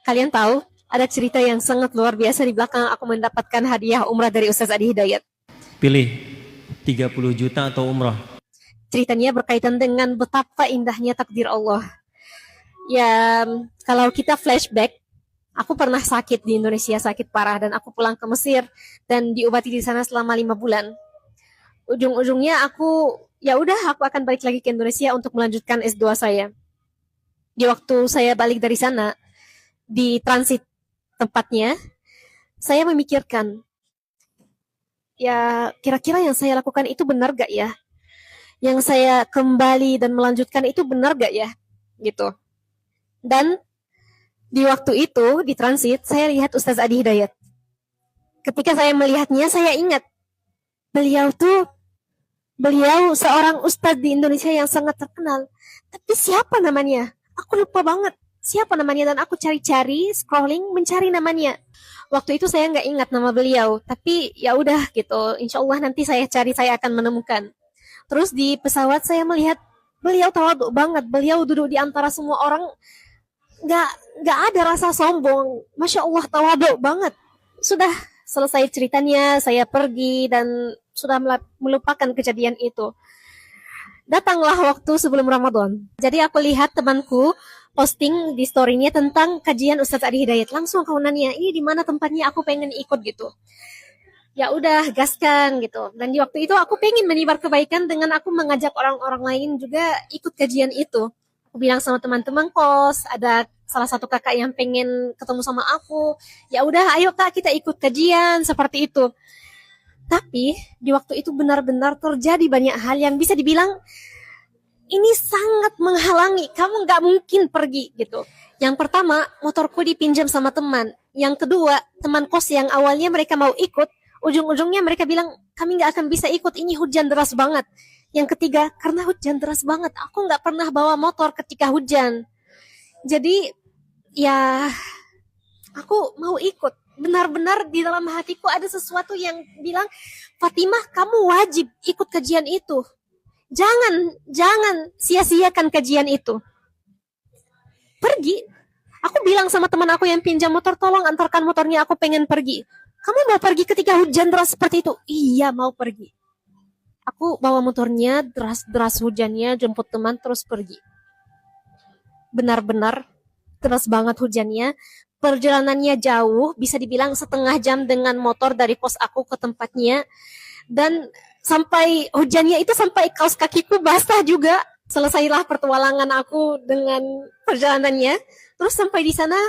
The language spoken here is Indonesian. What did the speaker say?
Kalian tahu, ada cerita yang sangat luar biasa di belakang aku mendapatkan hadiah umrah dari Ustaz Adi Hidayat. Pilih 30 juta atau umrah. Ceritanya berkaitan dengan betapa indahnya takdir Allah. Ya, kalau kita flashback, aku pernah sakit di Indonesia, sakit parah, dan aku pulang ke Mesir dan diobati di sana selama 5 bulan. Ujung-ujungnya ya udah, aku akan balik lagi ke Indonesia untuk melanjutkan S2 saya. Di waktu saya balik dari sana, di transit tempatnya, saya memikirkan, ya kira-kira yang saya lakukan itu benar gak ya? Yang saya kembali dan melanjutkan itu benar gak ya? Gitu. Dan di waktu itu, di transit, saya lihat Ustaz Adi Hidayat. Ketika saya melihatnya, saya ingat, beliau seorang ustadz di Indonesia yang sangat terkenal. Tapi siapa namanya? Aku lupa banget siapa namanya, dan aku cari-cari, scrolling, mencari namanya. Waktu itu saya nggak ingat nama beliau, tapi ya udah gitu. Insya Allah nanti saya cari, saya akan menemukan. Terus di pesawat saya melihat beliau tawaduk banget. Beliau duduk di antara semua orang, nggak nggak ada rasa sombong. Masya Allah, tawaduk banget. Sudah selesai ceritanya, saya pergi dan sudah melupakan kejadian itu. Datanglah waktu sebelum Ramadan. Jadi aku lihat temanku posting di story-nya tentang kajian Ustadz Adi Hidayat. Langsung aku nanya, ini di mana tempatnya, aku pengen ikut gitu. Ya udah, gaskan gitu. Dan di waktu itu aku pengen menyebar kebaikan dengan aku mengajak orang-orang lain juga ikut kajian itu. Aku bilang sama teman-teman kos, ada salah satu kakak yang pengen ketemu sama aku. Ya udah, ayo kak, kita ikut kajian seperti itu. Tapi di waktu itu benar-benar terjadi banyak hal yang bisa dibilang ini sangat menghalangi. Kamu nggak mungkin pergi gitu. Yang pertama, motorku dipinjam sama teman. Yang kedua, teman kos yang awalnya mereka mau ikut, ujung-ujungnya mereka bilang, kami nggak akan bisa ikut, ini hujan deras banget. Yang ketiga, karena hujan deras banget, aku nggak pernah bawa motor ketika hujan. Jadi, ya aku mau ikut. Benar-benar di dalam hatiku ada sesuatu yang bilang, Fatimah, kamu wajib ikut kajian itu. Jangan sia-siakan kajian itu. Pergi. Aku bilang sama teman aku yang pinjam motor, tolong antarkan motornya, aku pengen pergi. Kamu mau pergi ketika hujan deras seperti itu? Iya, mau pergi. Aku bawa motornya, deras hujannya, jemput teman, terus pergi. Benar-benar deras banget hujannya. Perjalanannya jauh, bisa dibilang setengah jam dengan motor dari pos aku ke tempatnya. Dan sampai hujannya itu sampai kaos kakiku basah juga. Selesailah pertualangan aku dengan perjalanannya. Terus sampai di sana